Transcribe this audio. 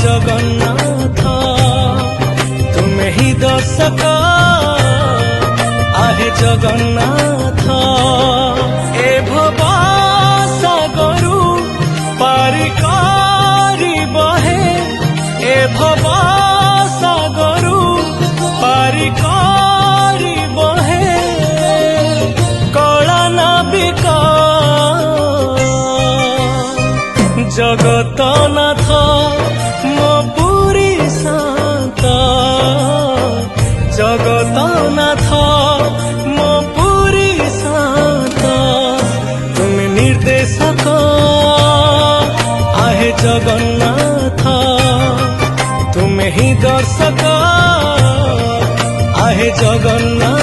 जगन्नाथ तुम्हें ही दर्शक आहे जगन्नाथ ए भव सागरु पारी करी बहे ए भव सागरु पारी करी बहे कला नाविक जगतनाथ मो पुरी शांत जगतनाथ मो पुरी शांत तुम निर्देशक आहे जगन्नाथ तुम्हें ही दर्शक आहे जगन्नाथ।